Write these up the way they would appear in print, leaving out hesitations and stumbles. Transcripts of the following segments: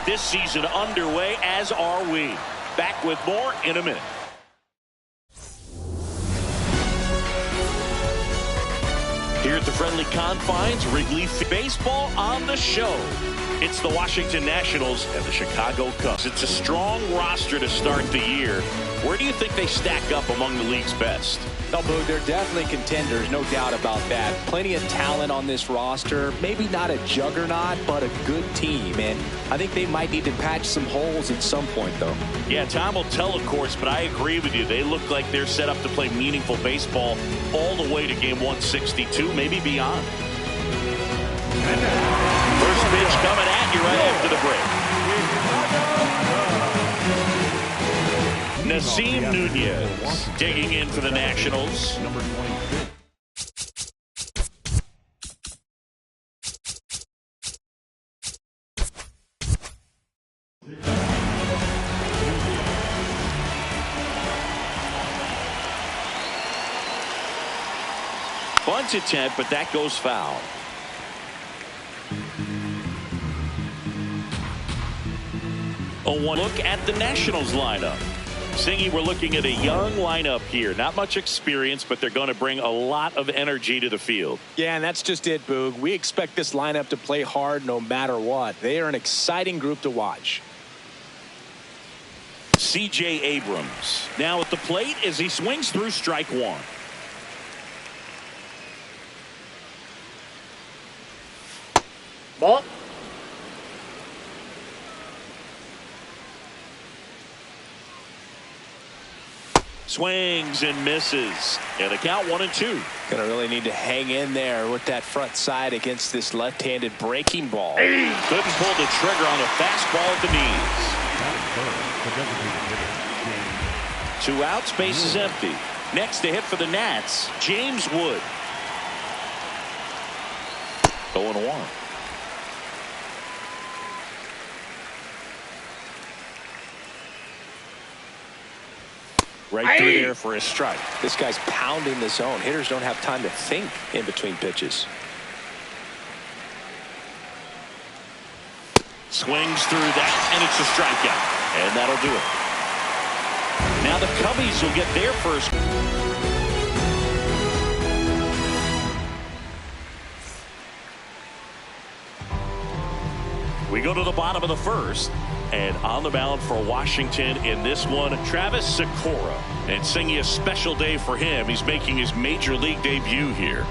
this season underway, as are we. Back with more in a minute. Here at the friendly confines, Wrigley Baseball on the show. It's the Washington Nationals and the Chicago Cubs. It's a strong roster to start the year. Where do you think they stack up among the league's best? No, Boog, they're definitely contenders, no doubt about that. Plenty of talent on this roster. Maybe not a juggernaut, but a good team. And I think they might need to patch some holes at some point, though. Yeah, time will tell, of course, but I agree with you. They look like they're set up to play meaningful baseball all the way to game 162, maybe beyond. First pitch coming at you right after the break. Nasim Nunez digging in for the Nationals. Number 26. Bunt attempt, but that goes foul. One look at the Nationals lineup. Singy, we're looking at a young lineup here. Not much experience, but they're going to bring a lot of energy to the field. Yeah, and that's just it, Boog. We expect this lineup to play hard no matter what. They are an exciting group to watch. C.J. Abrams now at the plate as he swings through strike one. Ball. Swings and misses. And the count 1-2. Gonna really need to hang in there with that front side against this left-handed breaking ball. Couldn't pull the trigger on a fastball at the knees. 2 outs, base is empty. Next to hit for the Nats, James Wood. 0-1. Right through there for a strike. This guy's pounding the zone. Hitters don't have time to think in between pitches. Swings through that, and it's a strikeout. And that'll do it. Now the Cubbies will get their first. We go to the bottom of the first. And on the mound for Washington in this one, Travis Sikora. And singing a special day for him. He's making his major league debut here.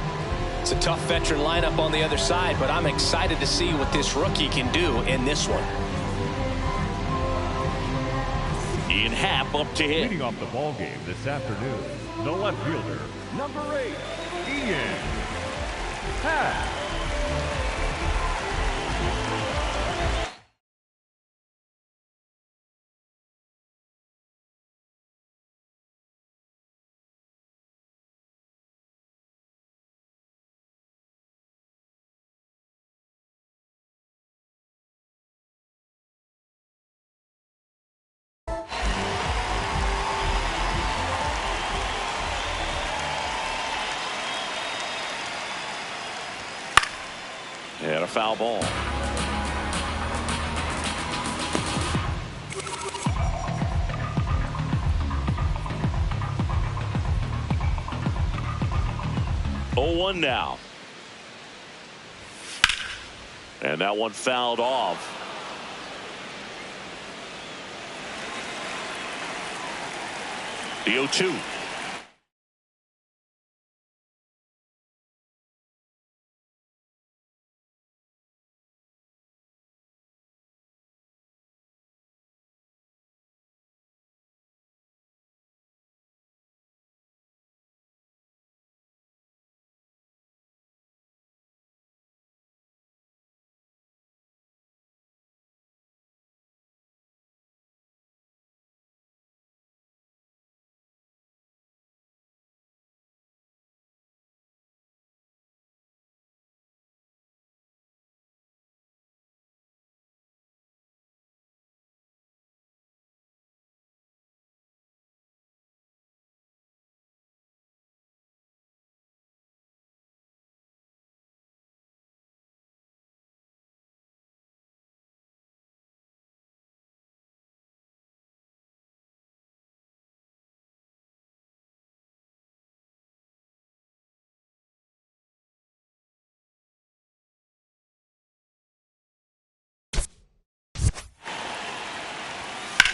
It's a tough veteran lineup on the other side, but I'm excited to see what this rookie can do in this one. Ian Happ up to hit. Leading off the ball game this afternoon, the left fielder, number 8, Ian Happ. And a foul ball. Oh, 1 now. And that one fouled off. The 0-2.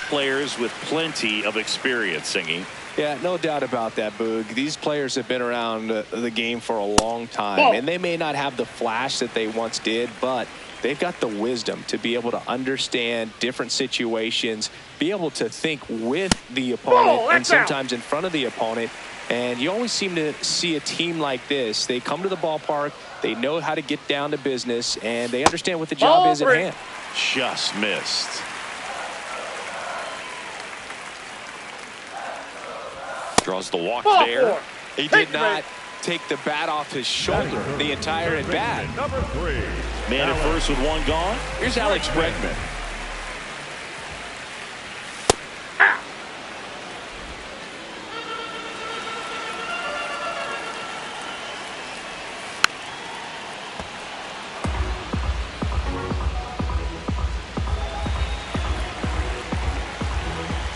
players with plenty of experience, Singy. Yeah, no doubt about that, Boog. These players have been around the game for a long time, and they may not have the flash that they once did, but they've got the wisdom to be able to understand different situations, be able to think with the opponent and sometimes in front of the opponent. And you always seem to see a team like this. They come to the ballpark, they know how to get down to business, and they understand what the job is at hand. Just missed. Draws the walk there. He did not take the bat off his shoulder the entire at bat. Number 3. Man at first with one gone. Here's Alex Bregman.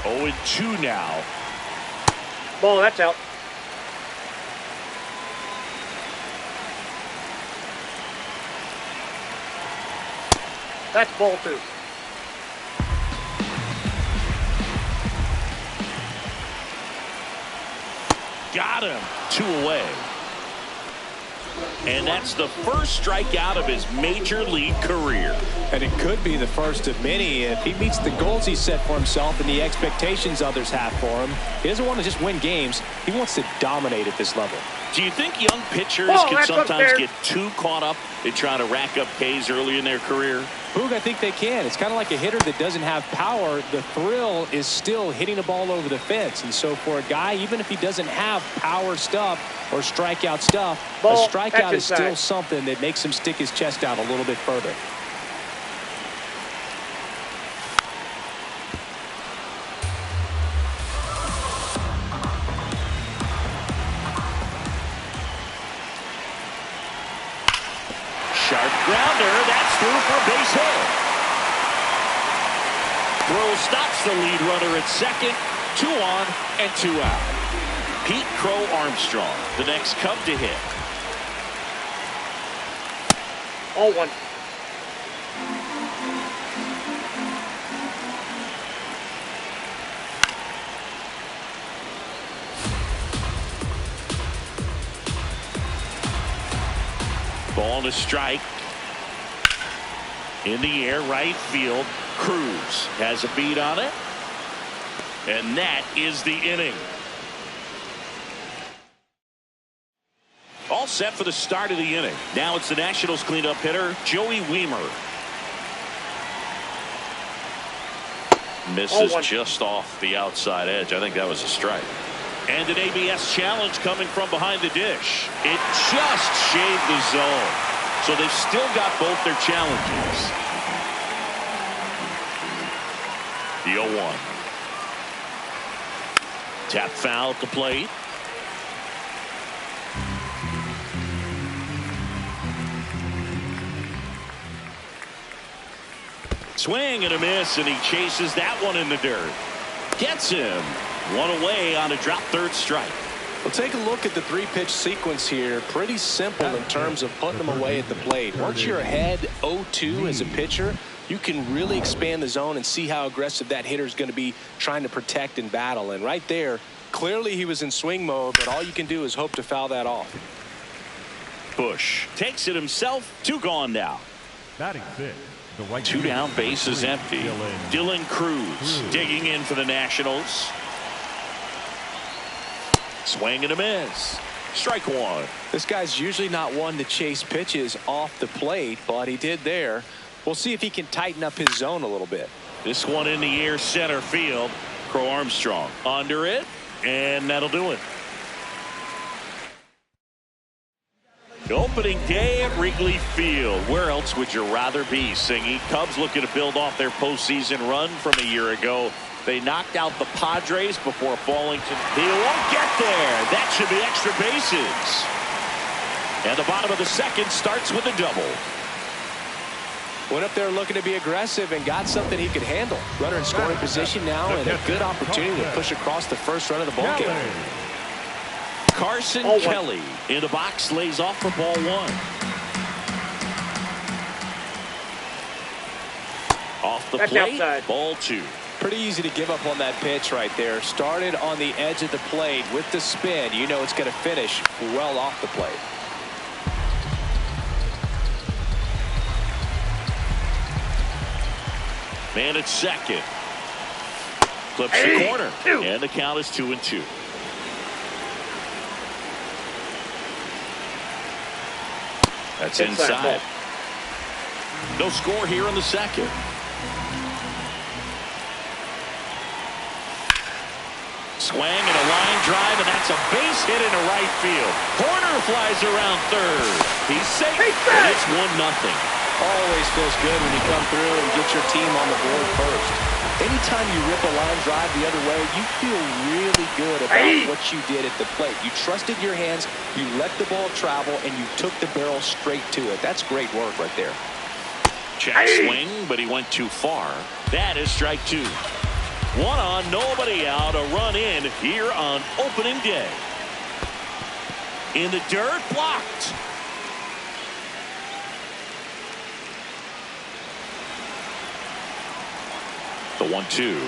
Oh, and 2 now. Ball, that's out. That's ball 2. Got him. 2 away. And that's the first strikeout of his major league career. And it could be the first of many if he meets the goals he set for himself and the expectations others have for him. He doesn't want to just win games. He wants to dominate at this level. Do you think young pitchers can sometimes get too caught up in trying to rack up Ks early in their career? Boog, I think they can. It's kind of like a hitter that doesn't have power. The thrill is still hitting a ball over the fence. And so for a guy, even if he doesn't have power stuff or strikeout stuff, a strikeout is still something that makes him stick his chest out a little bit further. Sharp grounder. That's through for a base hit. Throw stops the lead runner at second. 2 on and 2 out. Pete Crow Armstrong, the next Cub to hit. 0-1. Ball to strike. In the air, right field. Cruz has a beat on it. And that is the inning. All set for the start of the inning. Now it's the Nationals cleanup hitter, Joey Wiemer. Misses just off the outside edge. I think that was a strike. And an ABS challenge coming from behind the dish. It just shaved the zone. So they've still got both their challenges. The 0-1. Tap foul at the plate. Swing and a miss, and he chases that one in the dirt. Gets him. 1 away on a drop third strike. Well, take a look at the 3-pitch sequence here. Pretty simple in terms of putting them away at the plate. Once you're ahead 0-2 as a pitcher, you can really expand the zone and see how aggressive that hitter is going to be trying to protect and battle. And right there, clearly he was in swing mode, but all you can do is hope to foul that off. Bush takes it himself. 2 gone now. Batting 6. 2 down, base is empty. Dylan Cruz digging in for the Nationals. Swing and a miss. Strike 1. This guy's usually not one to chase pitches off the plate, but he did there. We'll see if he can tighten up his zone a little bit. This one in the air, center field. Crow Armstrong under it, and that'll do it. Opening day at Wrigley Field. Where else would you rather be, Singy? Cubs looking to build off their postseason run from a year ago. They knocked out the Padres before falling to... He won't get there. That should be extra bases. And the bottom of the second starts with a double. Went up there looking to be aggressive and got something he could handle. Runner in scoring position now, and a good opportunity to push across the first run of the ball game. Carson Kelly in the box, lays off for ball 1. Off the plate, ball 2. Pretty easy to give up on that pitch right there. Started on the edge of the plate with the spin. You know it's going to finish well off the plate. Man at second. Clips the corner. And the count is 2-2. That's inside. No score here in the second. Swing and a line drive, and that's a base hit into right field. Horner flies around third. He's safe. And it's 1-0. Always feels good when you come through and get your team on the board first. Anytime you rip a line drive the other way, you feel really good about what you did at the plate. You trusted your hands, you let the ball travel, and you took the barrel straight to it. That's great work right there. Check swing, but he went too far. That is strike 2. 1 on, nobody out, a run in here on opening day. In the dirt, blocked. The 1-2.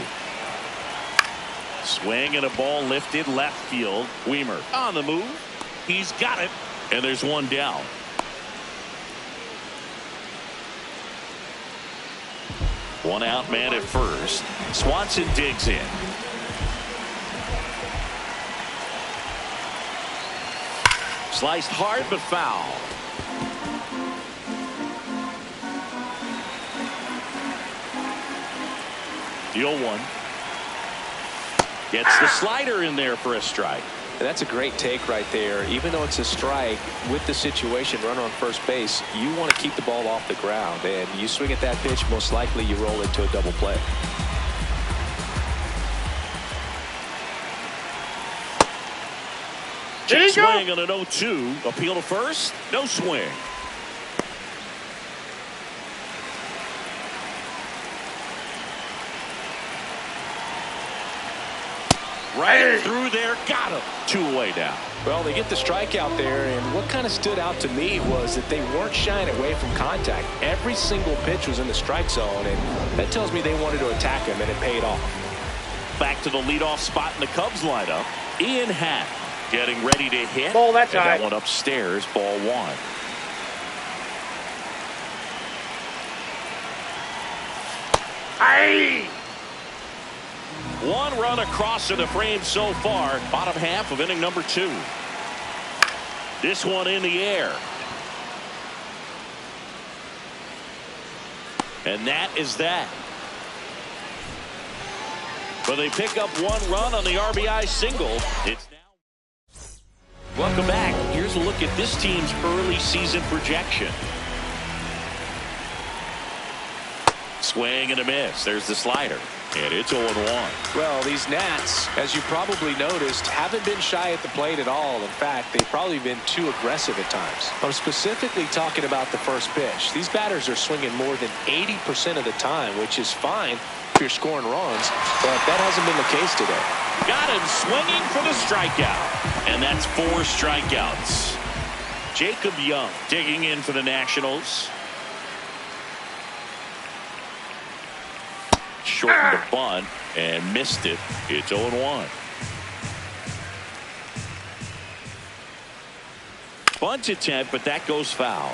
Swing and a ball lifted left field. Weimer on the move. He's got it. And there's one down. One out man at first. Swanson digs in. Sliced hard but foul. The 0-1. Gets the slider in there for a strike. And that's a great take right there. Even though it's a strike, with the situation, runner on first base, you want to keep the ball off the ground. And you swing at that pitch, most likely you roll into a double play. Check swing on an 0-2. Appeal to first. No swing. Right through there, got him. 2 away now. Well, they get the strikeout there, and what kind of stood out to me was that they weren't shying away from contact. Every single pitch was in the strike zone, and that tells me they wanted to attack him, and it paid off. Back to the leadoff spot in the Cubs lineup. Ian Happ getting ready to hit. Ball, that's high. That one upstairs, ball 1. Aye. 1 run across to the frame so far. Bottom half of inning number 2. This one in the air. And that is that. But they pick up 1 run on the RBI single. It's now. Welcome back. Here's a look at this team's early season projection. Swing and a miss. There's the slider. And it's 0-1. Well, these Nats, as you probably noticed, haven't been shy at the plate at all. In fact, they've probably been too aggressive at times. I'm specifically talking about the first pitch. These batters are swinging more than 80% of the time, which is fine if you're scoring runs, but that hasn't been the case today. Got him swinging for the strikeout. And that's 4 strikeouts. Jacob Young digging in for the Nationals. Shortened the bunt and missed it. It's 0-1. Bunt attempt, but that goes foul.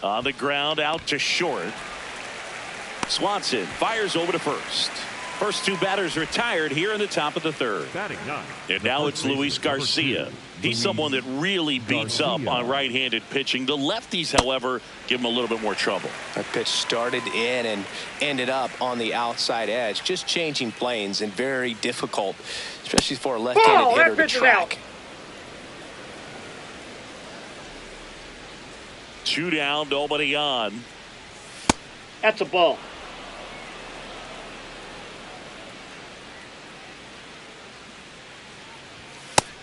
On the ground, out to short. Swanson fires over to first. First 2 batters retired here in the top of the 3rd. Batting 9. And now it's Luis Garcia. He's someone that really beats up on right-handed pitching. The lefties, however, give him a little bit more trouble. That pitch started in and ended up on the outside edge, just changing planes, and very difficult, especially for a left-handed hitter to track. 2 down, nobody on. That's a ball.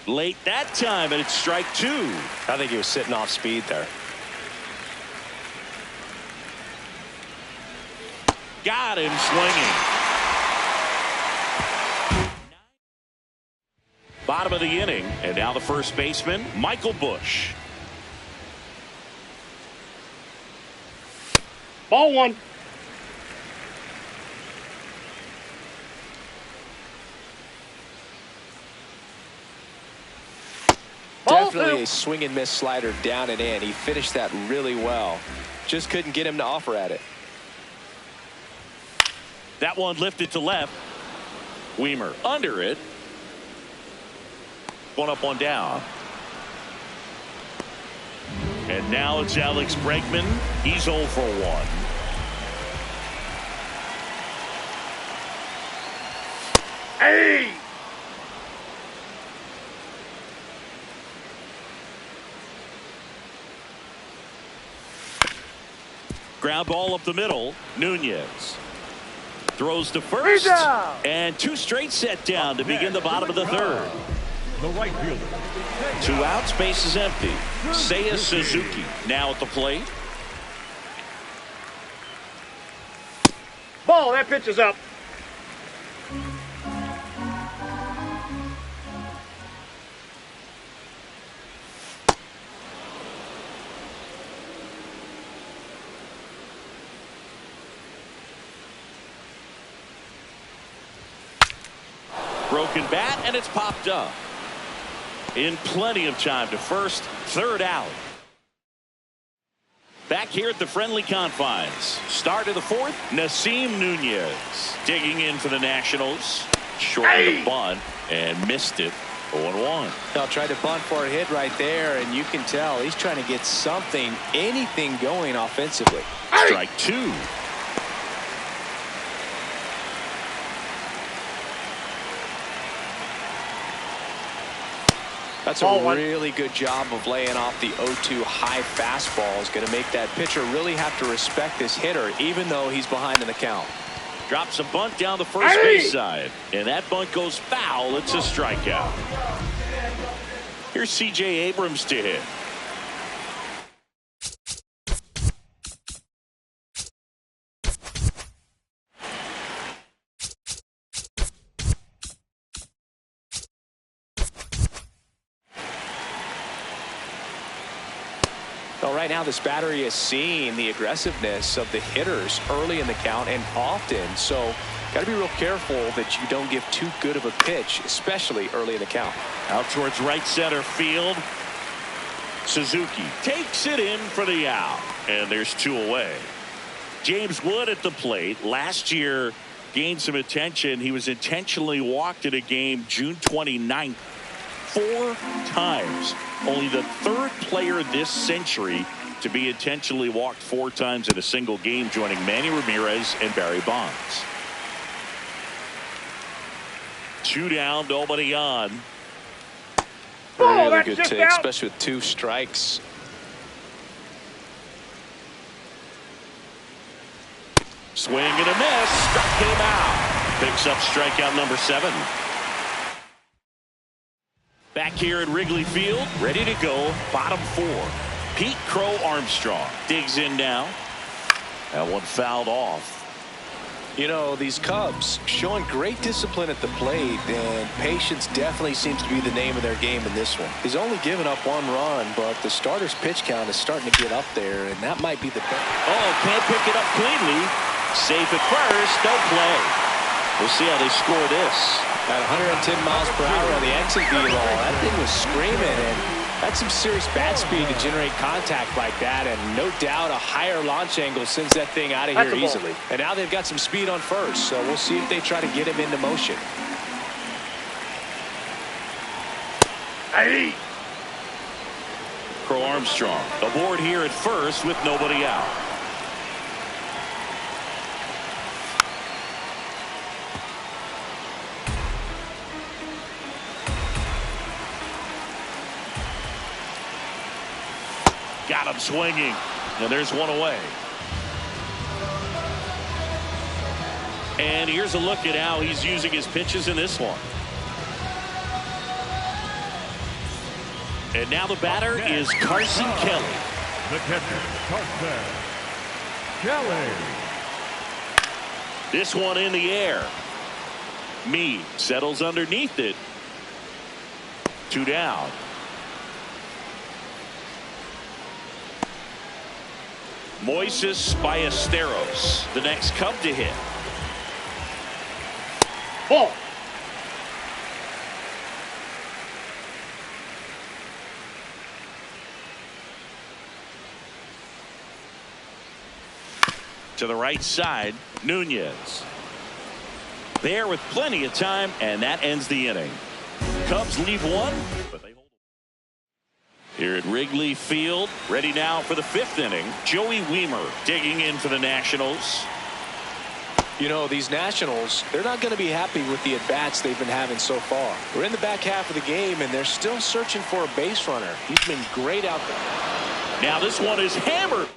Late that time, and it's strike 2. I think he was sitting off speed there. Got him swinging. Bottom of the inning, and now the first baseman, Michael Busch. Ball one. Ball Definitely two. a swing and miss slider down and in. He finished that really well. Just couldn't get him to offer at it. That one lifted to left. Weimer under it. One up, one down. And now it's Alex Bregman. He's 0 for 1. Hey! Ground ball up the middle. Nunez throws to first. And 2 straight set down to begin the bottom of the 3rd. The right fielder. 2 outs, base is empty. Seiya Suzuki now at the plate. Ball, that pitch is up. Broken bat, and it's popped up. In plenty of time to first, 3rd out. Back here at the friendly confines. Start of the 4th, Nasim Nunez digging in for the Nationals. Shortened the bunt and missed it. 0-1. Now tried to bunt for a hit right there, and you can tell he's trying to get something, anything going offensively. Strike 2. That's a really good job of laying off the 0-2 high fastball. Is going to make that pitcher really have to respect this hitter, even though he's behind in the count. Drops a bunt down the first base side, and that bunt goes foul. It's a strikeout. Here's C.J. Abrams to hit. Well, right now this battery is seeing the aggressiveness of the hitters early in the count and often. So got to be real careful that you don't give too good of a pitch, especially early in the count. Out towards right center field. Suzuki takes it in for the out, and there's 2 away. James Wood at the plate. Last year gained some attention. He was intentionally walked in a game June 29th 4 times. Only the 3rd player this century to be intentionally walked 4 times in a single game, joining Manny Ramirez and Barry Bonds. 2 down, nobody on. Really good take, especially with 2 strikes. Swing and a miss. Struck him out. Picks up strikeout number 7. Back here at Wrigley Field, ready to go, bottom 4. Pete Crow Armstrong digs in now. That one fouled off. You know, these Cubs showing great discipline at the plate, and patience definitely seems to be the name of their game in this one. He's only given up 1 run, but the starter's pitch count is starting to get up there, and that might be the best. Oh, can't pick it up cleanly. Safe at first, no play. We'll see how they score this. At 110 miles per hour on the exit ball, that thing was screaming, and that's some serious bat speed to generate contact like that, and no doubt a higher launch angle sends that thing out of here easily. And now they've got some speed on first, so we'll see if they try to get him into motion. Hey! Crow Armstrong aboard here at first with nobody out. Got him swinging, and there's 1 away. And here's a look at how he's using his pitches in this one. And now the batter is Carson Kelly. The catcher, Carson Kelly. This one in the air. Meade settles underneath it. 2 down. Moises Ballesteros, the next Cub to hit. Ball. To the right side, Nunez. There with plenty of time, and that ends the inning. Cubs leave one, but they hold. Here at Wrigley Field, ready now for the 5th inning. Joey Wiemer digging in for the Nationals. You know, these Nationals, they're not going to be happy with the at-bats they've been having so far. We're in the back half of the game, and they're still searching for a base runner. He's been great out there. Now this one is hammered.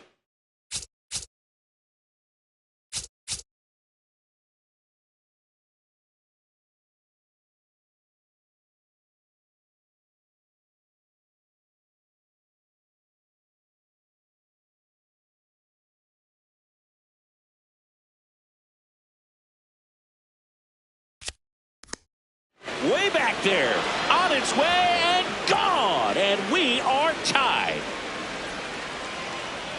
Way back there, on its way and gone, and we are tied.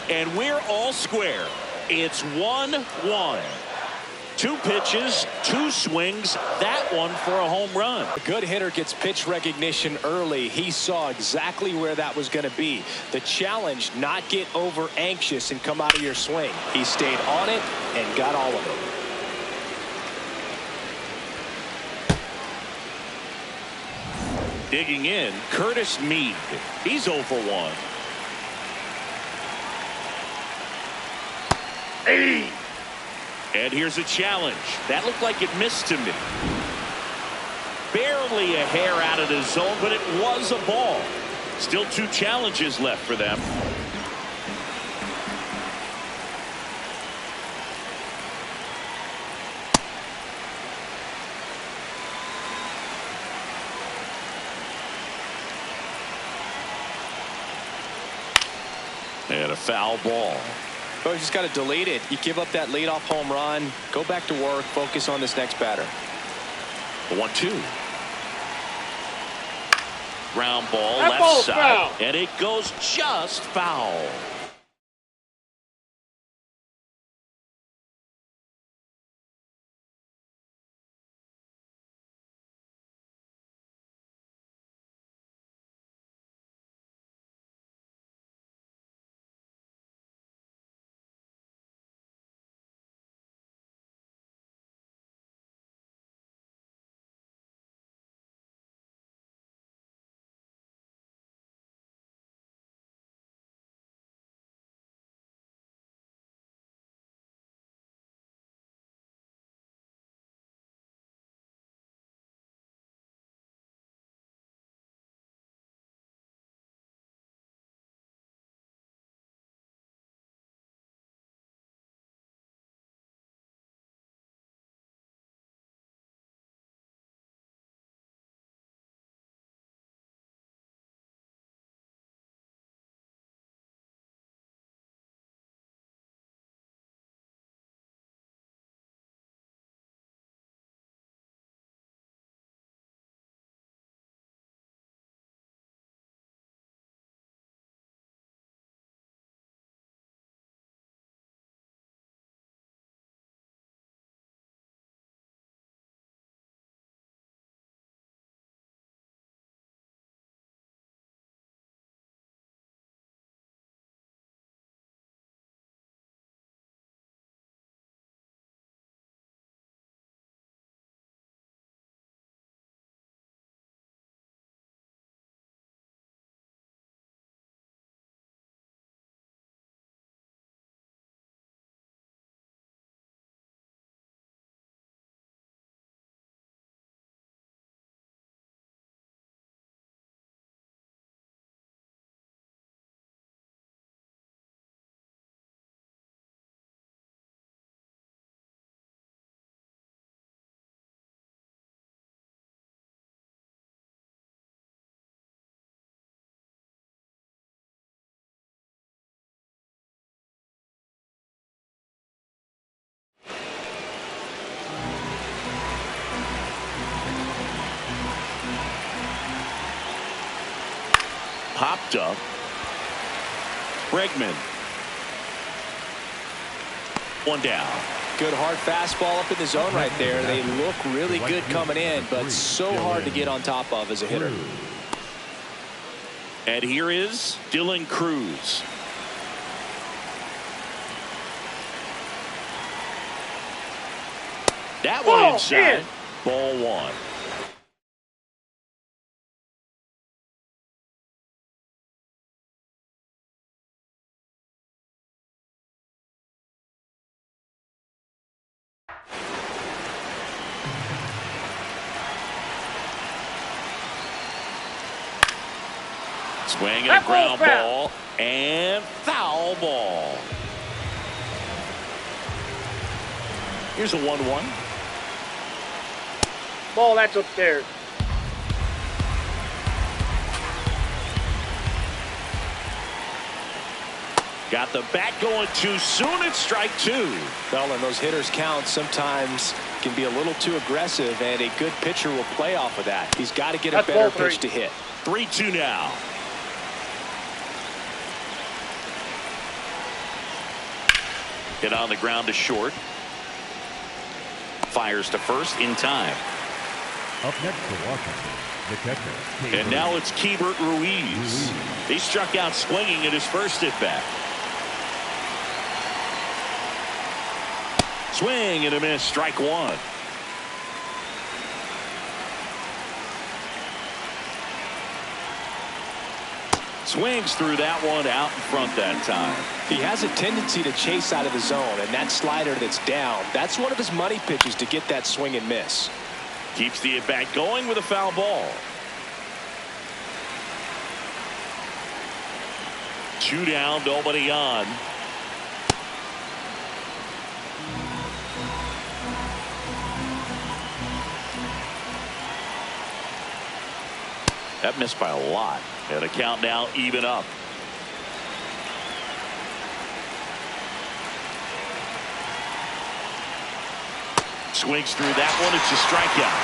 And we're all square. It's 1-1. 2 pitches, 2 swings, that one for a home run. A good hitter gets pitch recognition early. He saw exactly where that was going to be. The challenge, not get over anxious and come out of your swing. He stayed on it and got all of it. Digging in, Curtis Mead. He's 0 for 1. Hey. And here's a challenge. That looked like it missed to me. Barely a hair out of the zone, but it was a ball. Still 2 challenges left for them. And a foul ball. Oh, you just got to delete it. You give up that leadoff home run. Go back to work. Focus on this next batter. The 1-2. Ground ball, That left ball's side. foul. And it goes just foul. Popped up. Bregman. One down. Good hard fastball up in the zone right there. They look really good coming in, but so hard to get on top of as a hitter. And here is Dylan Cruz. That one inside. Ball one. Swing and a ground ball and foul ball. Here's a 1-1. Ball, that's upstairs. Got the bat going too soon. It's strike two. Well, and those hitters count sometimes can be a little too aggressive, and a good pitcher will play off of that. He's got to get a better pitch to hit. 3-2 now. Hit on the ground to short. Fires to first in time. Up next to Washington, the catcher. And now it's Keibert Ruiz. He struck out swinging at his first at bat. Swing and a miss. Strike one. Swings through that one out in front that time. He has a tendency to chase out of the zone, and that slider that's down, that's one of his money pitches to get that swing and miss. Keeps the at-bat going with a foul ball. 2 down, nobody on. That missed by a lot. And a count now even up. Swings through that one. It's a strikeout.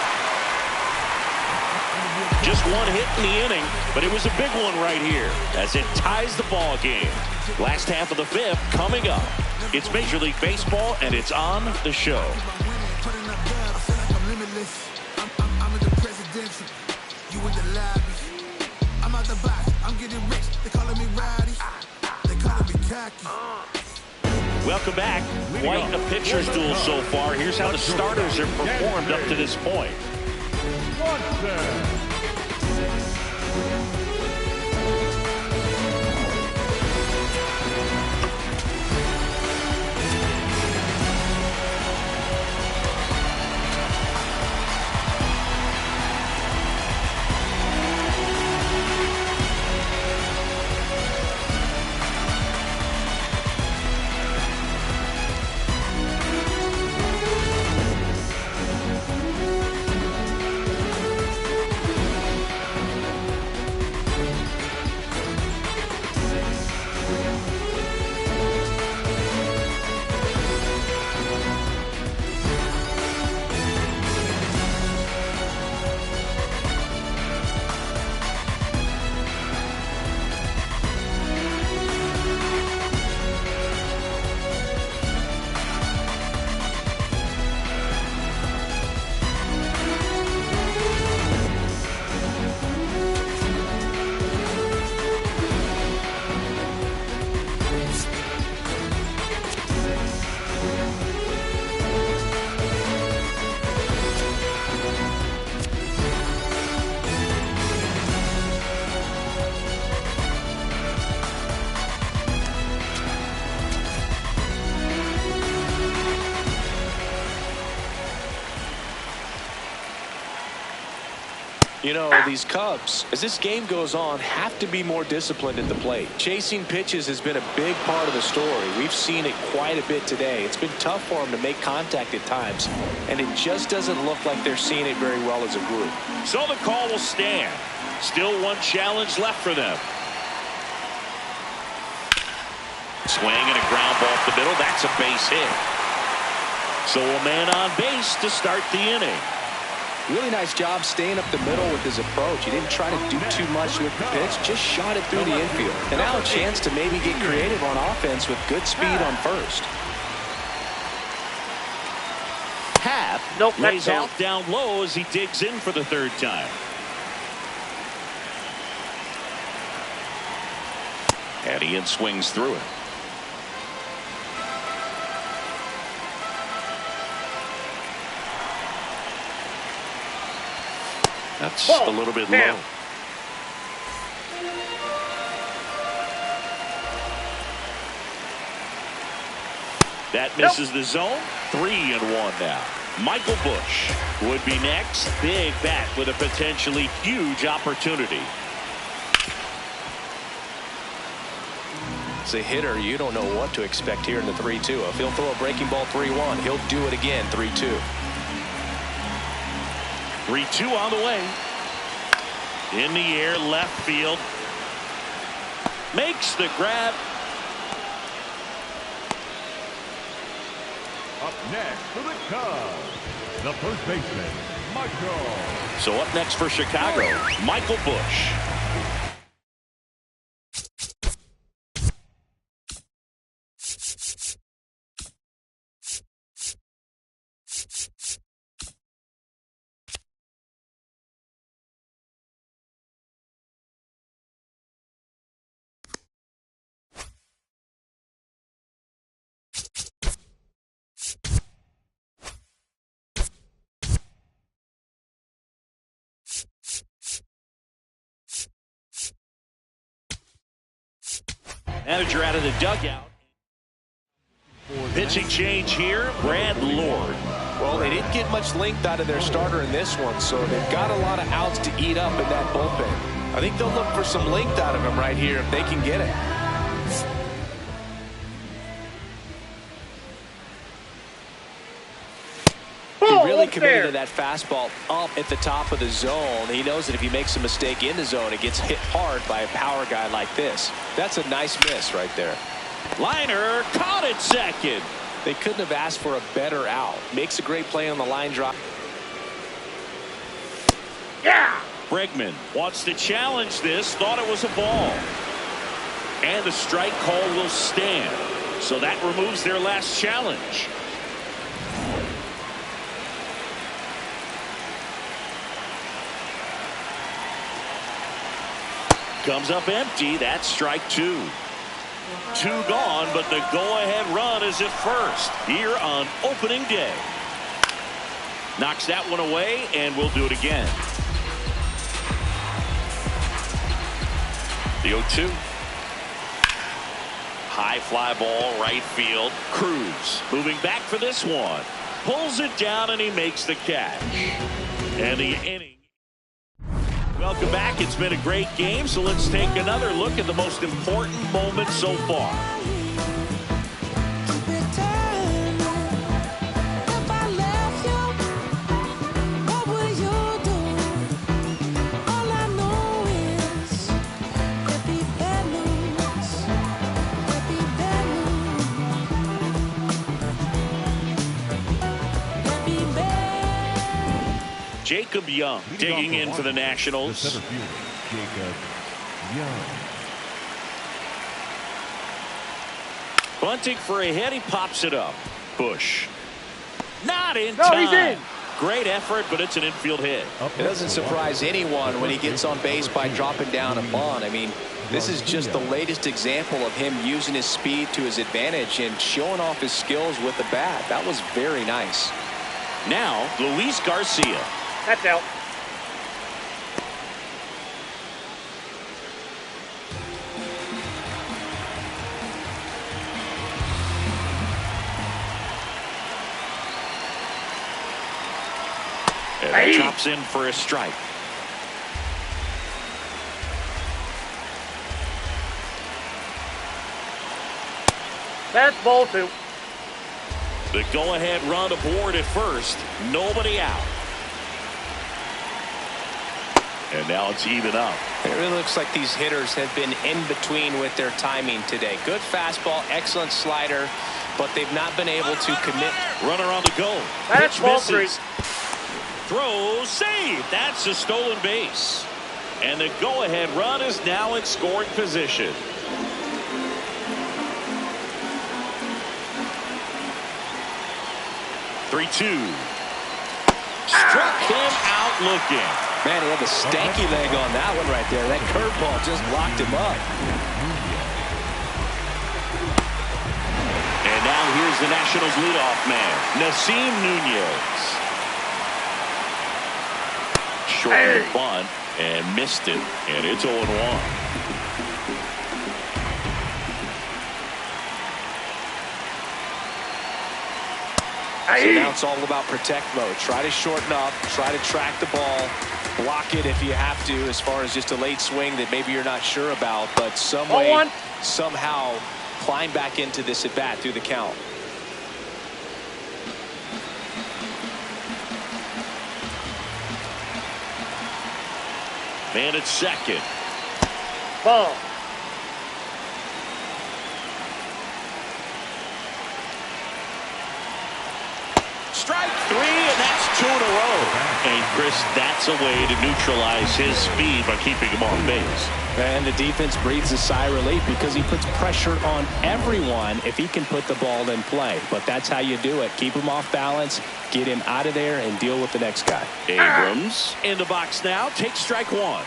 Just one hit in the inning, but it was a big one right here as it ties the ball game. Last half of the fifth coming up. It's Major League Baseball, and it's on the show. Welcome back. Quite a pitcher's duel so far. Here's how the starters have performed up to this point. You know, these Cubs, as this game goes on, have to be more disciplined at the plate. Chasing pitches has been a big part of the story. We've seen it quite a bit today. It's been tough for them to make contact at times, and it just doesn't look like they're seeing it very well as a group. So the call will stand. Still one challenge left for them. Swing and a ground ball up the middle. That's a base hit. So a man on base to start the inning. Really nice job staying up the middle with his approach. He didn't try to do too much with the pitch, just shot it through the infield. And now a chance to maybe get creative on offense with good speed on first. path. Nope, that's Lays down. off down low as he digs in for the third time. And Ian swings through it. That's Ball. a little bit Down. low. That misses the zone. 3-1 now. Michael Bush would be next. Big bat with a potentially huge opportunity. As a hitter, you don't know what to expect here in the 3-2. If he'll throw a breaking ball 3-1, he'll do it again 3-2. 3-2 on the way. In the air, left field. Makes the grab. Up next for the Cubs, the first baseman, Michael. So up next for Chicago, Michael Bush. Manager out of the dugout. Pitching change here, Brad Lord. Well, they didn't get much length out of their starter in this one, so they've got a lot of outs to eat up in that bullpen. I think they'll look for some length out of him right here if they can get it. He really committed to that fastball up at the top of the zone. He knows that if he makes a mistake in the zone, it gets hit hard by a power guy like this. That's a nice miss right there. Liner caught it second. They couldn't have asked for a better out. Makes a great play on the line drop. Yeah. Bregman wants to challenge this, thought it was a ball. And the strike call will stand. So that removes their last challenge. Comes up empty. That's strike 2. 2 gone, but the go-ahead run is at first here on opening day. Knocks that one away, and we'll do it again. The 0-2. High fly ball, right field. Cruz moving back for this one. Pulls it down, and he makes the catch. And the inning. Welcome back. It's been a great game, so let's take another look at the most important moment so far. Jacob Young digging in for the Nationals. The center fielder, Jacob Young. Bunting for a hit. He pops it up. Bush. Not in time. He's in. Great effort, but it's an infield hit. It doesn't surprise anyone when he gets on base by dropping down a bunt. I mean, this is just the latest example of him using his speed to his advantage and showing off his skills with the bat. That was very nice. Now, Luis Garcia. That's out. And he drops in for a strike. That's ball 2. The go-ahead run aboard at first. Nobody out. And now it's even up. It really looks like these hitters have been in between with their timing today. Good fastball, excellent slider, but they've not been able to commit. Runner on the go. That's Pitch ball misses. 3. Throw, save. That's a stolen base. And the go-ahead run is now in scoring position. Three-two. Struck him out looking. Man, he had the stanky leg on that one right there. That curveball just locked him up. And now here's the Nationals leadoff man, Nasim Nunez. Short of the bunt and missed it, and it's 0-1. So now it's all about protect mode. Try to shorten up, try to track the ball, block it if you have to, as far as just a late swing that maybe you're not sure about, but some way, somehow climb back into this at bat through the count. Man at second. Ball. Strike three, and that's 2 in a row. And Chris, that's a way to neutralize his speed by keeping him on base. And the defense breathes a sigh of relief because he puts pressure on everyone if he can put the ball in play. But that's how you do it. Keep him off balance, get him out of there, and deal with the next guy. Abrams in the box now. Takes strike one.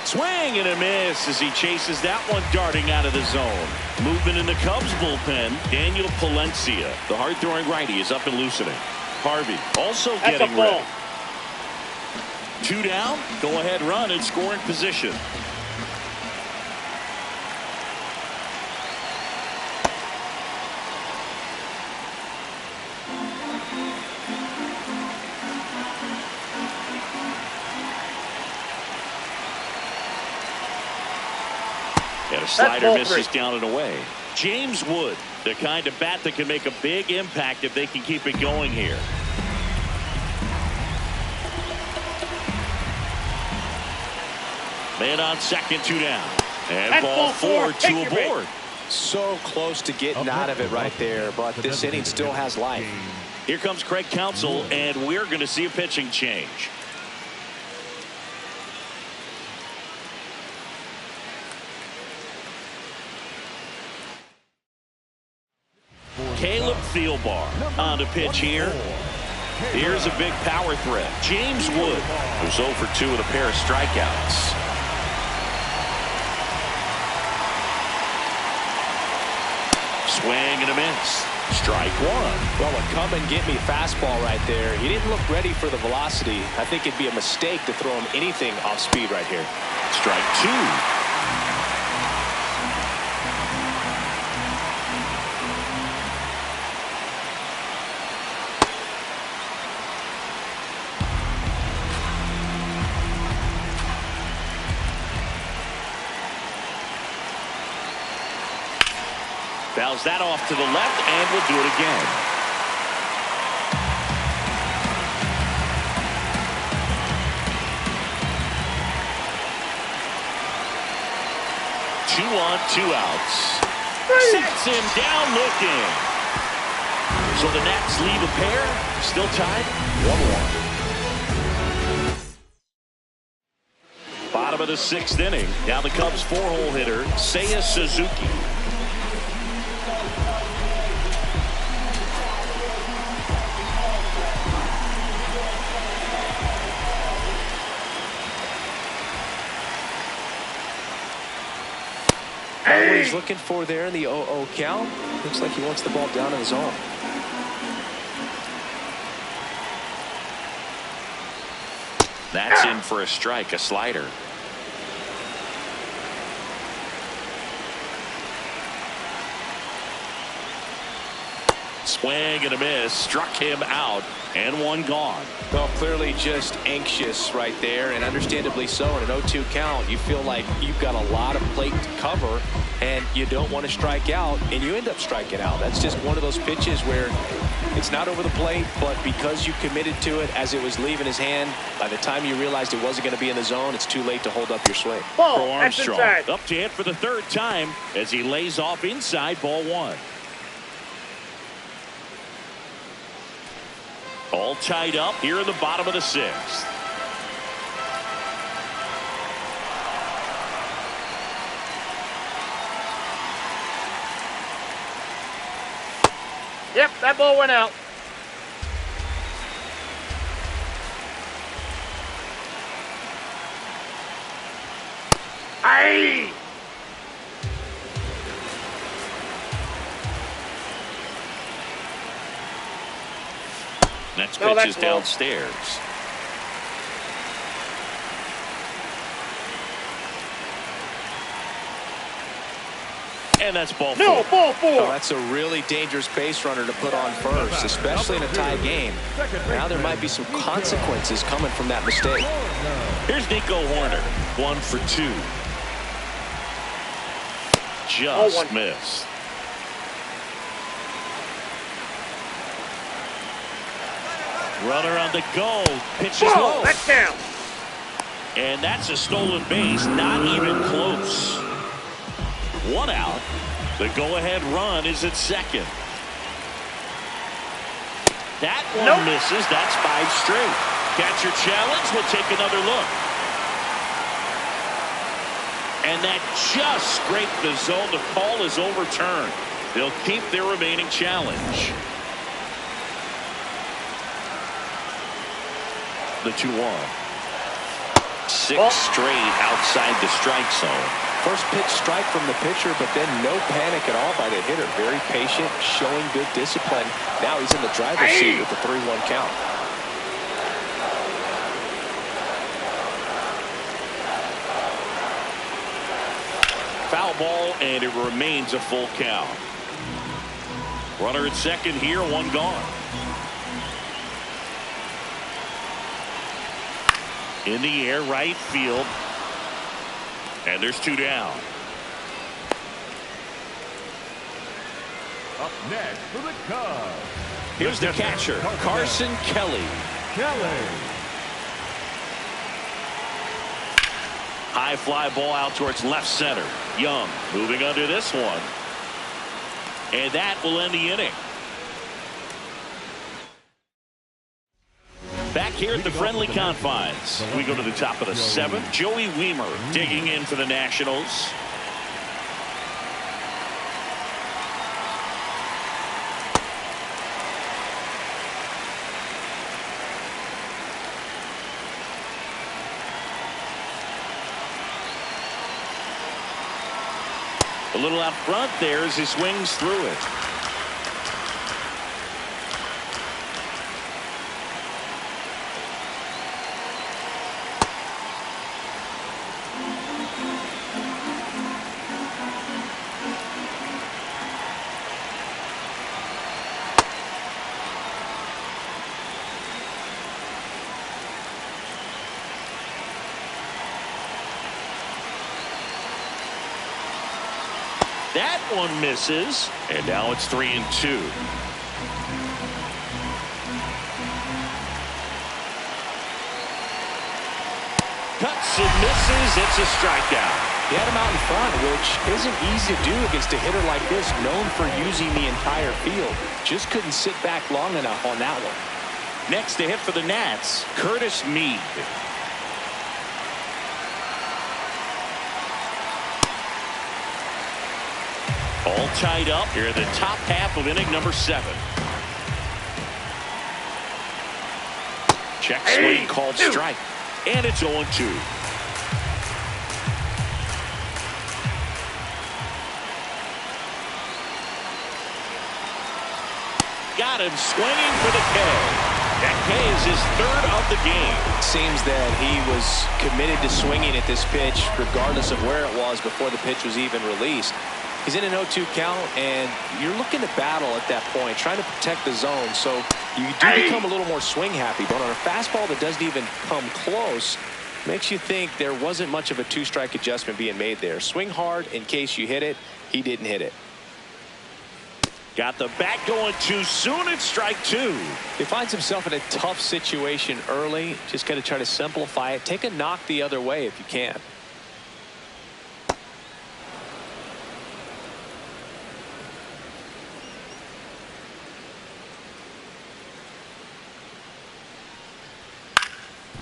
Swing and a miss as he chases that one darting out of the zone. Movement in the Cubs bullpen. Daniel Palencia, the hard-throwing righty, is up and loosening. Harvey also getting ready. 2 down. Go-ahead run in scoring position. And a slider misses down and away. James Wood, the kind of bat that can make a big impact if they can keep it going here. Man on second, 2 down. And ball 4, 2 aboard. So close to getting out of it right there, but this inning still has life. Here comes Craig Counsell, and we're going to see a pitching change. Caleb Thielbar on the pitch here. Here's a big power threat. James Wood, who's 0 for 2 with a pair of strikeouts. Swing and a miss. Strike one. Well, a come and get me fastball right there. He didn't look ready for the velocity. I think it'd be a mistake to throw him anything off speed right here. Strike 2. Fouls that off to the left, and we'll do it again. Two on, 2 outs. Sets him down looking. So the Nats leave a pair, still tied 1-1. Bottom of the 6th inning. Now the Cubs 4-hole hitter, Seiya Suzuki. What he's looking for there in the 0-0 count. Looks like he wants the ball down in the zone. That's in for a strike, a slider. Swing and a miss. Struck him out, and one gone. Well, clearly just anxious right there, and understandably so. In an 0-2 count, you feel like you've got a lot of plate to cover, and you don't want to strike out, and you end up striking out. That's just one of those pitches where it's not over the plate, but because you committed to it as it was leaving his hand, by the time you realized it wasn't going to be in the zone, it's too late to hold up your swing. Ball, Armstrong up to hit for the 3rd time as he lays off inside, ball 1. All tied up here in the bottom of the 6th. Yep, that ball went out. Aye! Next No, pitch that's is low. downstairs. And that's ball No, four. ball 4. Oh, that's a really dangerous base runner to put on first, especially in a tie game. Now there might be some consequences coming from that mistake. Here's Nico Horner. 1 for 2. Just one. missed. Runner on the go. Pitch is Ball, low. that's down. And that's a stolen base. Not even close. 1 out. The go-ahead run is at second. That one misses. That's 5 straight. Catcher challenge. We'll take another look. And that just scraped the zone. The call is overturned. They'll keep their remaining challenge. The 2-1. 6 straight outside the strike zone. First pitch strike from the pitcher, but then no panic at all by the hitter. Very patient, showing good discipline. Now he's in the driver's seat with the 3-1 count. Foul ball, and it remains a full count. Runner at second here, 1 gone. In the air, right field. And there's 2 down. Up next for the Cubs. Here's the catcher, Carson Kelly. High fly ball out towards left center. Young moving under this one. And that will end the inning. Back here at the friendly confines, we go to the top of the 7th. Joey Weimer digging in for the Nationals. A little out front there as he swings through it. That one misses, and now it's 3-2. Cuts and misses. It's a strikeout. He had him out in front, which isn't easy to do against a hitter like this, known for using the entire field. Just couldn't sit back long enough on that one. Next to hit for the Nats, Curtis Mead. All tied up here in the top half of inning number 7. Check swing called strike. And it's 0-2. Got him swinging for the K. That K is his 3rd of the game. Seems that he was committed to swinging at this pitch regardless of where it was before the pitch was even released. He's in an 0-2 count, and you're looking to battle at that point, trying to protect the zone, so you do become a little more swing happy. But on a fastball that doesn't even come close, makes you think there wasn't much of a 2-strike adjustment being made there. Swing hard in case you hit it. He didn't hit it. Got the bat going too soon. It's strike 2. He finds himself in a tough situation early. Just got to try to simplify it. Take a knock the other way if you can.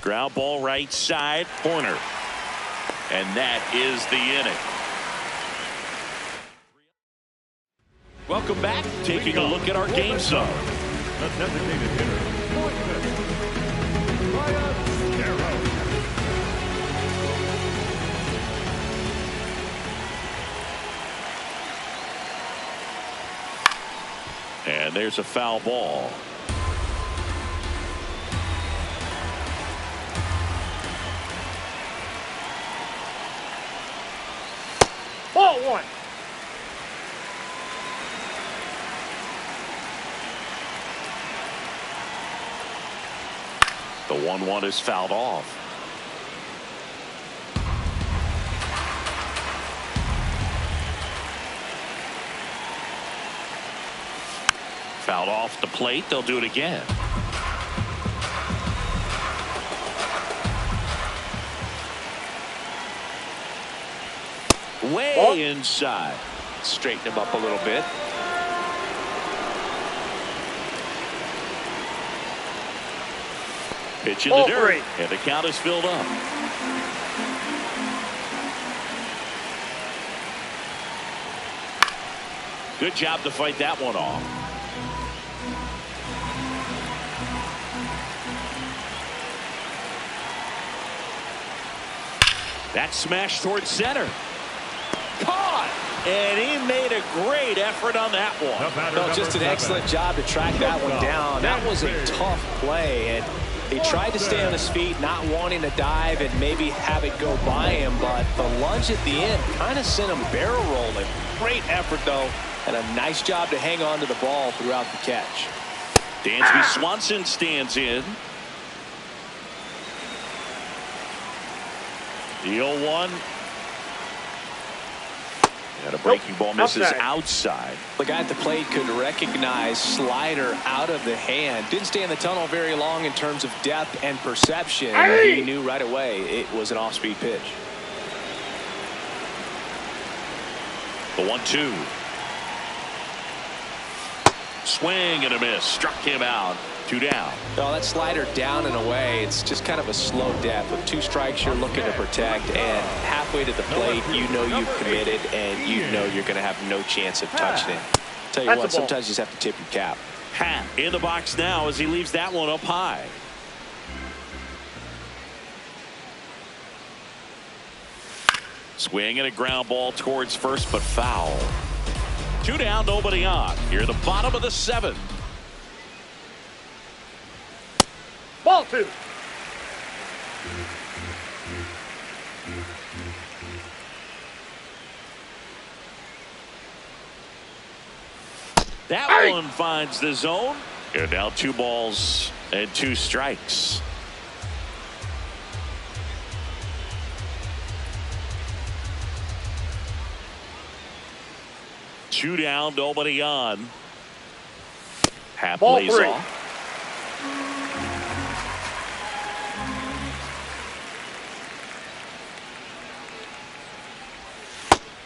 Ground ball right side, corner. And that is the inning. Welcome back. Taking a look at our game zone. The designated hitter, Ryan Darrow. And there's a foul ball. Ball one. The 1-1 is fouled off. Fouled off the plate. They'll do it again. Way Ball. inside. Straighten him up a little bit. Pitch in the Ball dirt. three. And the count is filled up. Good job to fight that one off. That smash towards center. Caught! And he made a great effort on that one. No, just an excellent job to track that one down. That was a tough play, and he tried to stay on his feet, not wanting to dive and maybe have it go by him, but the lunge at the end kind of sent him barrel rolling. Great effort, though, and a nice job to hang on to the ball throughout the catch. Dansby Swanson stands in. The 0-1. And a breaking ball misses outside. The guy at the plate could recognize slider out of the hand. Didn't stay in the tunnel very long in terms of depth and perception. He knew right away it was an off-speed pitch. The 1-2. Swing and a miss. Struck him out. 2 down. No, that slider down and away, it's just kind of a slow death. With 2 strikes, you're looking to protect, and halfway to the plate, you know you've committed, and you know you're going to have no chance of touching it. Tell you what, sometimes you just have to tip your cap. Hat in the box now as he leaves that one up high. Swing and a ground ball towards first, but foul. 2 down, nobody on. Here at the bottom of the 7th. Ball 2. That one finds the zone. And now 2 balls and 2 strikes. Two down, nobody on. Half Ball plays 3. off.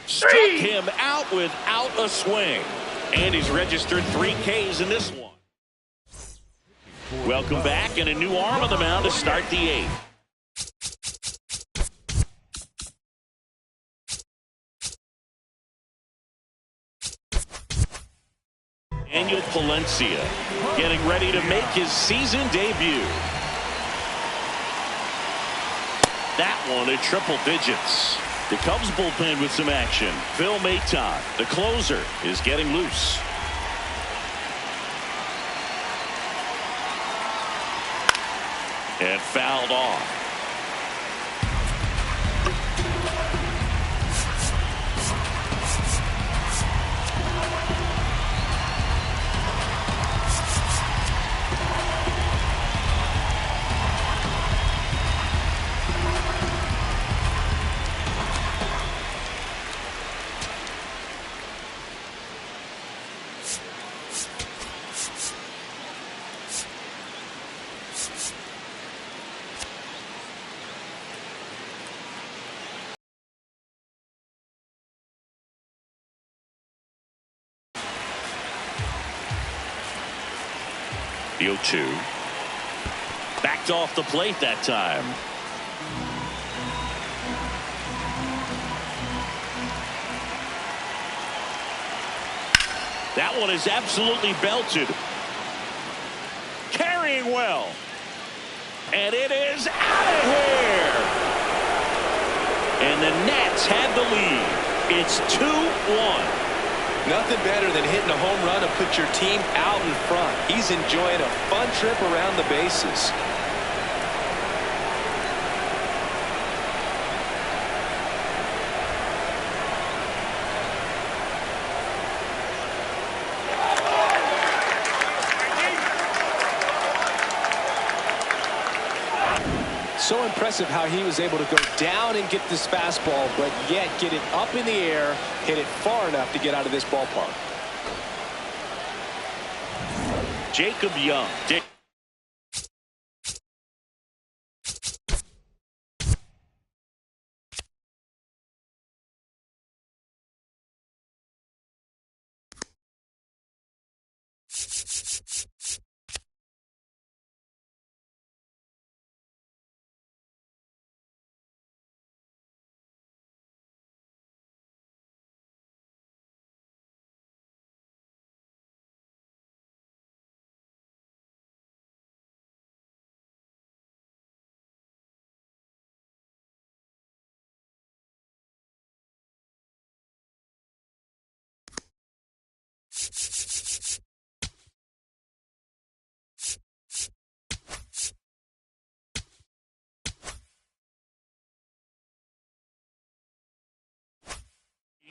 Struck him out without a swing. And he's registered 3 Ks in this one. Welcome back, and a new arm on the mound to start the 8th. Daniel Palencia getting ready to make his season debut. That one at triple digits. The Cubs bullpen with some action. Phil Maton, the closer, is getting loose. And fouled off. The 0-2. Backed off the plate that time. That one is absolutely belted. Carrying well. And it is out of here. And the Nats have the lead. It's 2-1. Nothing better than hitting a home run and put your team out in front. He's enjoying a fun trip around the bases. So impressive how he was able to go down and get this fastball, but yet get it up in the air, hit it far enough to get out of this ballpark. Jacob Young.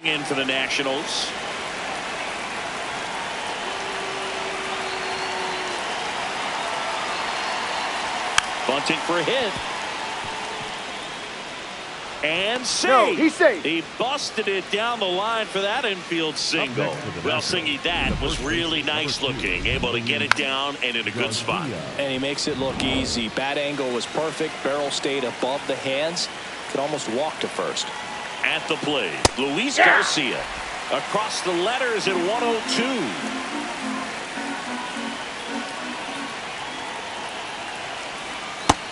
In for the Nationals. Bunting for a hit. And safe. No, he's safe. He busted it down the line for that infield single. Well, Singy, that was really nice looking. Able to get it down and in a good spot. And he makes it look easy. Bat angle was perfect. Barrel stayed above the hands. Could almost walk to first. At the plate, Luis Garcia. Across the letters at 102.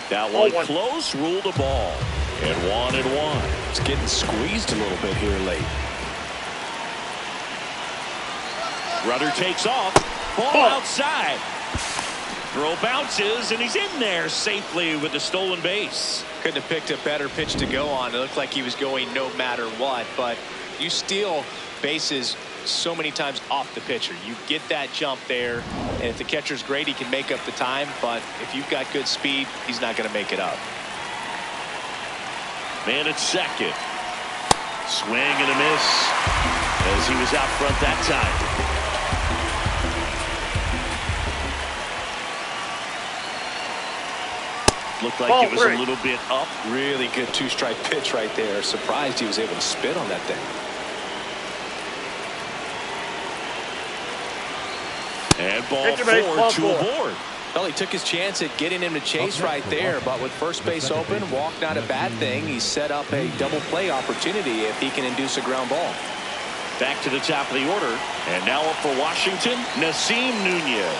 That one close, ruled a ball. And 1-1. It's getting squeezed a little bit here late. Rudder takes off. Ball outside. Throw bounces, and he's in there safely with the stolen base. Couldn't have picked a better pitch to go on. It looked like he was going no matter what, but you steal bases so many times off the pitcher. You get that jump there, and if the catcher's great, he can make up the time, but if you've got good speed, he's not going to make it up. Man at second. Swing and a miss as he was out front that time. Looked like it was a little bit up. Really good two-strike pitch right there. Surprised he was able to spit on that thing. And ball four, two aboard. Well, he took his chance at getting him to chase right there, but with first base open, walk not a bad thing. He set up a double play opportunity if he can induce a ground ball. Back to the top of the order, and now up for Washington, Nasim Nunez.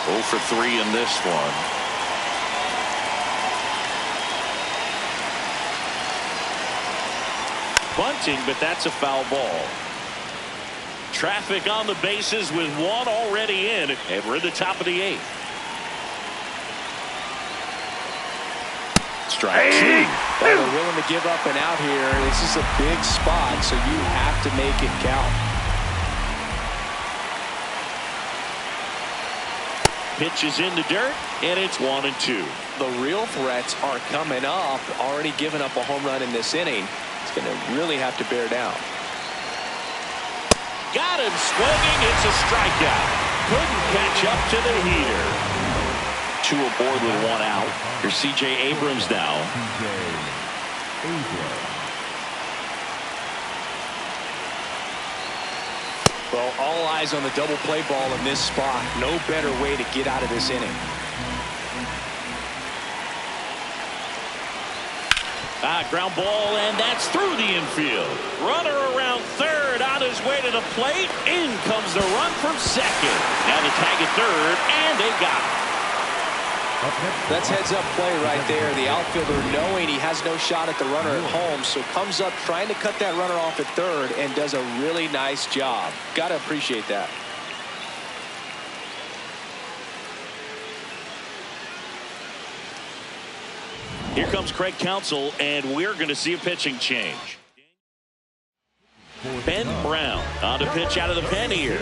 0 for 3 in this one. Bunting, but that's a foul ball. Traffic on the bases with one already in, and we're at the top of the 8th. Strike 2. Well, they're willing to give up and out here. This is a big spot, so you have to make it count. Pitch is in the dirt, and it's 1-2. The real threats are coming up. Already given up a home run in this inning. It's going to really have to bear down. Got him swinging. It's a strikeout. Couldn't catch up to the heater. 2 aboard with 1 out. Here's C.J. Abrams now. Well, all eyes on the double play ball in this spot. No better way to get out of this inning. Ground ball, and that's through the infield. Runner around third on his way to the plate. In comes the run from second. Now the tag at third, and they got it. That's heads-up play right there. The outfielder knowing he has no shot at the runner at home, so comes up trying to cut that runner off at third and does a really nice job. Got to appreciate that. Here comes Craig Counsell, and we're going to see a pitching change. Ben Brown on to pitch out of the pen here.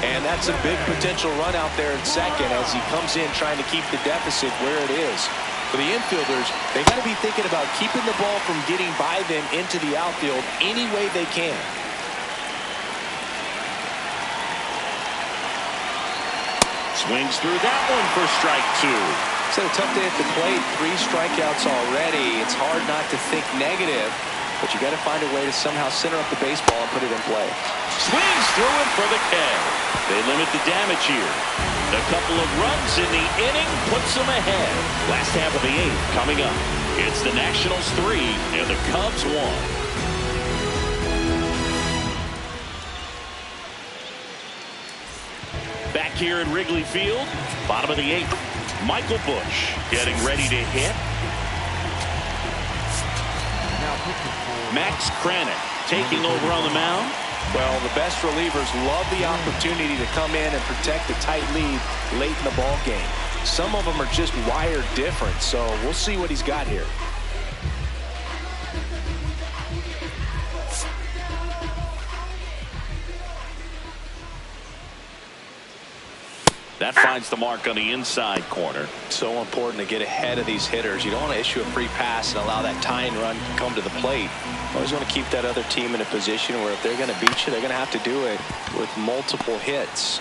And that's a big potential run out there in second as he comes in trying to keep the deficit where it is. For the infielders, they got to be thinking about keeping the ball from getting by them into the outfield any way they can. Swings through that one for strike two. It's a tough day at the plate. 3 strikeouts already. It's hard not to think negative, but you got to find a way to somehow center up the baseball and put it in play. Swings through it for the K. They limit the damage here. A couple of runs in the inning puts them ahead. Last half of the 8th coming up. It's the Nationals 3 and the Cubs 1. Back here at Wrigley Field, bottom of the 8th. Michael Busch getting ready to hit. Max Kranick taking over on the mound. Well, the best relievers love the opportunity to come in and protect a tight lead late in the ball game. Some of them are just wired different, so we'll see what he's got here. That finds the mark on the inside corner. So important to get ahead of these hitters. You don't want to issue a free pass and allow that tying run to come to the plate. Always want to keep that other team in a position where if they're going to beat you, they're going to have to do it with multiple hits.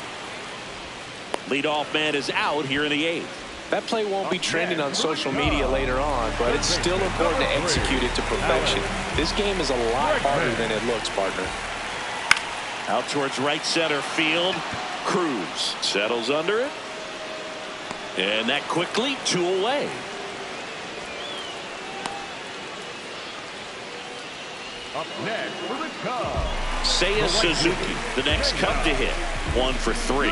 Leadoff man is out here in the 8th. That play won't be trending on social media later on, but it's still important to execute it to perfection. This game is a lot harder than it looks, partner. Out towards right center field. Cruz settles under it. And that quickly 2 away. Up next for the Cubs, Seiya Suzuki, the next Cub to hit. 1 for 3.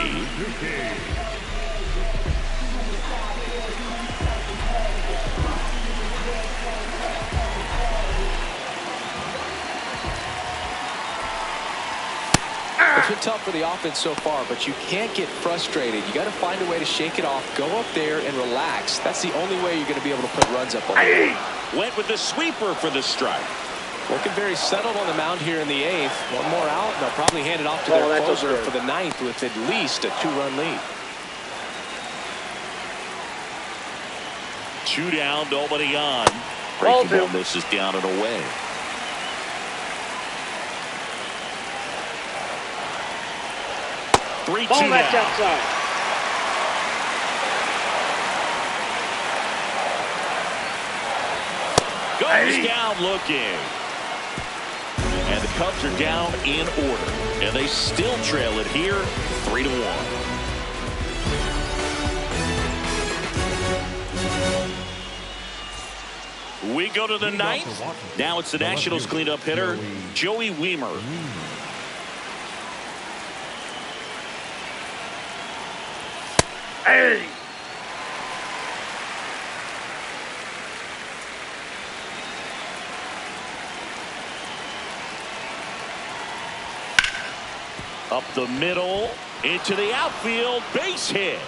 It's been tough for the offense so far, but you can't get frustrated. You got to find a way to shake it off, go up there and relax. That's the only way you're going to be able to put runs up on the board. Went with the sweeper for the strike. Looking very settled on the mound here in the 8th. One more out, and they'll probably hand it off to their closer for the 9th with at least a 2-run lead. 2 down, nobody on. Breaking ball misses down and away. Three, Ball 2 that's down. outside. Goes down looking. And the Cubs are down in order. And they still trail it here 3-1. We go to the 9th. Now it's the Nationals cleanup hitter, Joey Wiemer. Hey! Up the middle, into the outfield, base hit.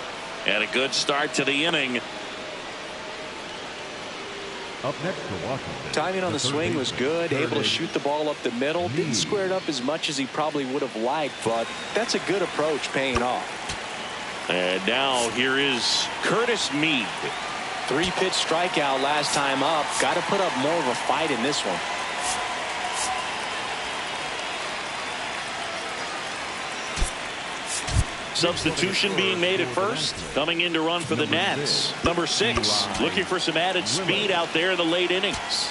And a good start to the inning. Up next for Washington. Timing on the swing was good, able to shoot the ball up the middle. Didn't square it up as much as he probably would have liked, but that's a good approach paying off. And now here is Curtis Mead. 3-pitch strikeout last time up. Got to put up more of a fight in this one. Substitution being made at first. Coming in to run for the Nats. Number 6, looking for some added speed out there in the late innings.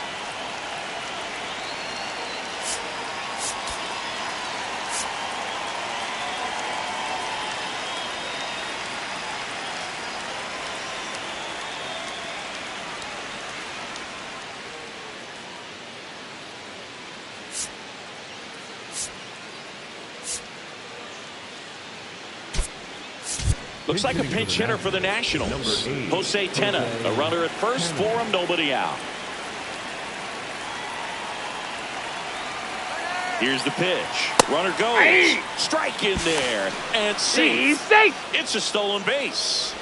Looks like a pinch hitter for the Nationals. Jose Tena, a runner at first for him, nobody out. Here's the pitch. Runner goes. Strike in there. And safe. It's a stolen base.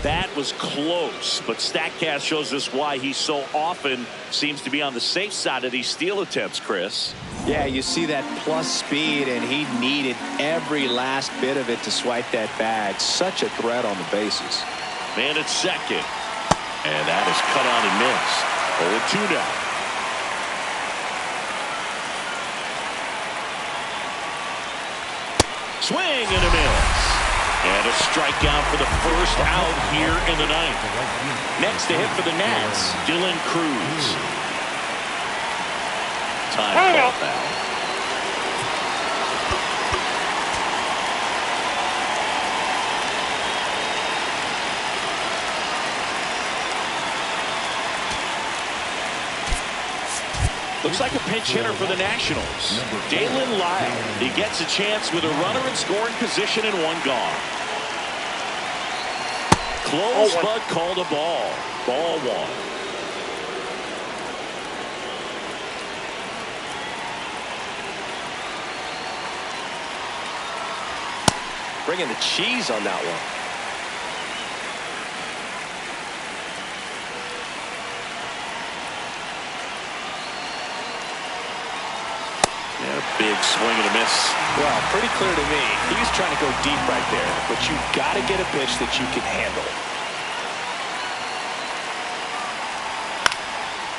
That was close, but StatCast shows us why he so often seems to be on the safe side of these steal attempts, Chris. Yeah, you see that plus speed, and he needed every last bit of it to swipe that bag. Such a threat on the bases. Man at second. And that is cut out and missed. 0-2 now. Swing and a miss. And a strikeout for the first out here in the ninth. Next to hit for the Nats, Dylan Cruz. Time call foul. Looks like a pinch hitter for the Nationals. Dalen Lyle. He gets a chance with a runner in scoring position and one gone. Close, but called a ball. Ball one. Bringing the cheese on that one. Big swing and a miss. Well, pretty clear to me. He's trying to go deep right there, but you've got to get a pitch that you can handle.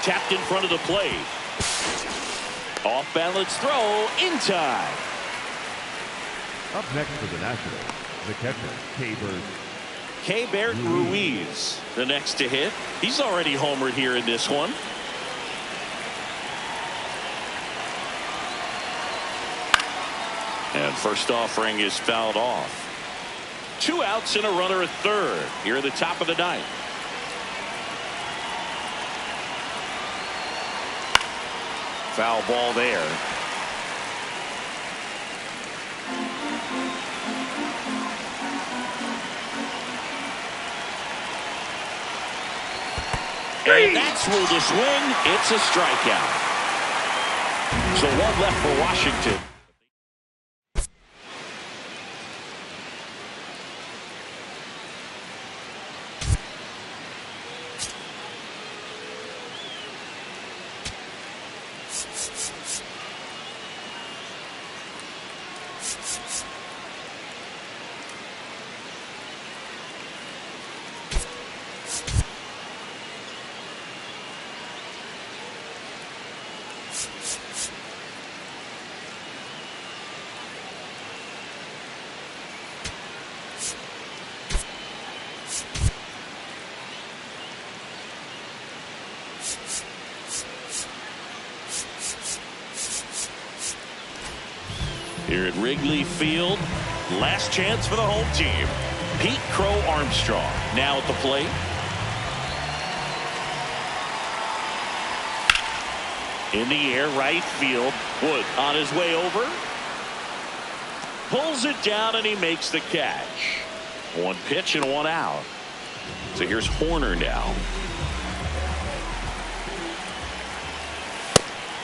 Tapped in front of the plate. Off balance throw in time. Up next for the Nationals, the catcher, Keibert Ruiz, the next to hit. He's already homered here in this one. And first offering is fouled off. 2 outs and a runner at third here at the top of the ninth. Foul ball there. And that's ruled a swing. It's a strikeout. So one left for Washington. Here at Wrigley Field, last chance for the home team. Pete Crow Armstrong now at the plate. In the air, right field. Wood on his way over. Pulls it down and he makes the catch. One pitch and one out. So here's Horner now.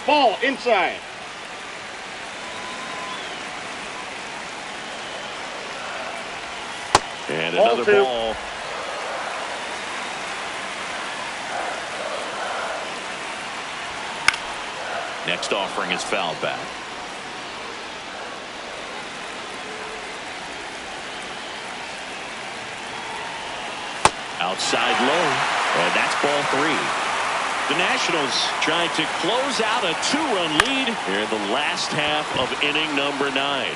Ball inside. And Ball another two. ball. Next offering is fouled back. Outside low. And that's ball 3. The Nationals trying to close out a 2-run lead here in the last half of inning number 9.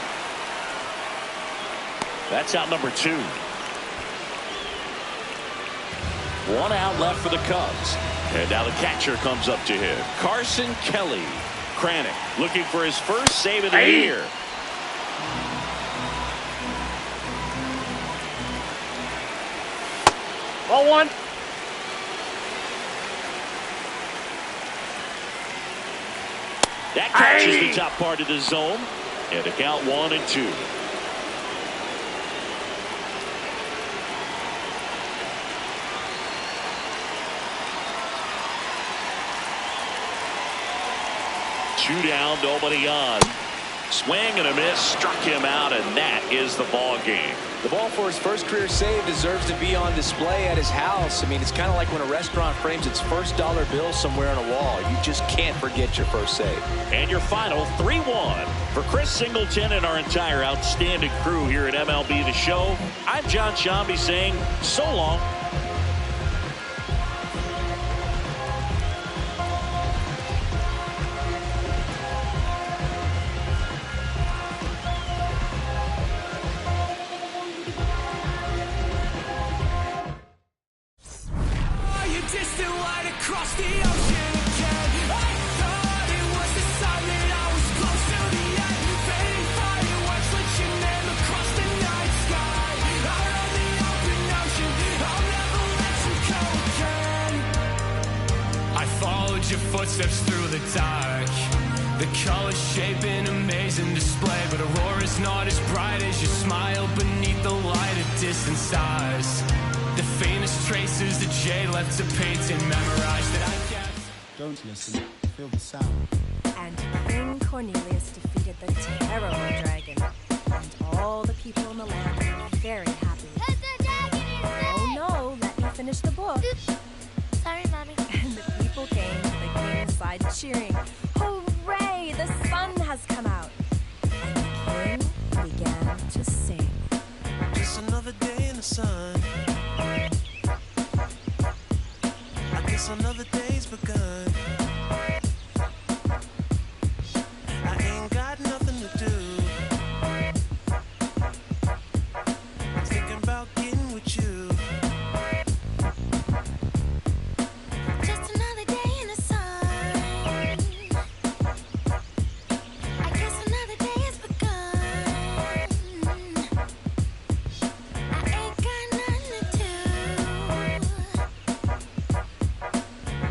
That's out number 2. 1 out left for the Cubs. And now the catcher comes up to him. Carson Kelly. Kranick looking for his first save of the year. Ball 1. That catches the top part of the zone. And a count 1-2. Two down, nobody on. Swing and a miss, struck him out, and that is the ball game. The ball for his first career save deserves to be on display at his house. I mean, it's kind of like when a restaurant frames its first dollar bill somewhere on a wall. You just can't forget your first save. And your final 3-1 for Chris Singleton and our entire outstanding crew here at MLB The Show. I'm John Shambi saying so long. Across the ocean again. I thought it was the sign that I was close to the end. Fading fireworks let your name across the night sky. Out on the open ocean, I'll never let you go again. I followed your footsteps through the dark. The colors shape an amazing display, but aurora's not as bright as your smile beneath the light of distant stars. The faintest traces that jade left to paint and memorize that I guess. Don't listen, feel the sound. And King Cornelius defeated the terrible dragon. And all the people in the land were very happy. The dragon is dead! Oh no, let me finish the book. Oops. Sorry, Mommy. And the people came to the king's side cheering. Hooray, the sun has come out. And the king began to sing. Just another day in the sun. I guess another day's begun. I ain't got nothing to do. I'm thinking about getting with you. Just another day in the sun. I guess another day has begun. I ain't got nothing to do.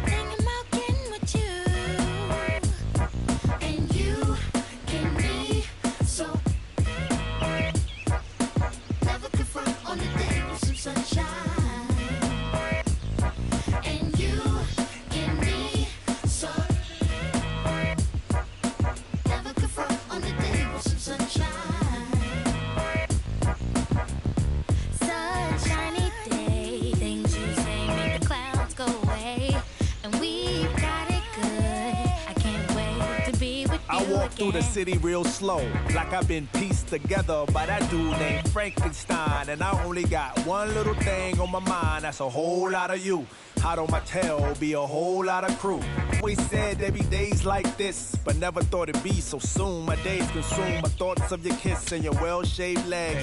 Thinking about getting with you. And you can be so. Never confront on the day with some sunshine. And you can be so. Never confront on the day with some sunshine. Sunshiny day, things you say make the clouds go away, and we've got it good. I can't wait to be with you I walk through the again. city real slow, like I've been pieced together by that dude named Frankenstein. And I only got one little thing on my mind, that's a whole lot of you. Hot on my tail, be a whole lot of crew. Always said there'd be days like this, but never thought it'd be so soon. My days consumed by thoughts of your kiss and your well-shaved legs.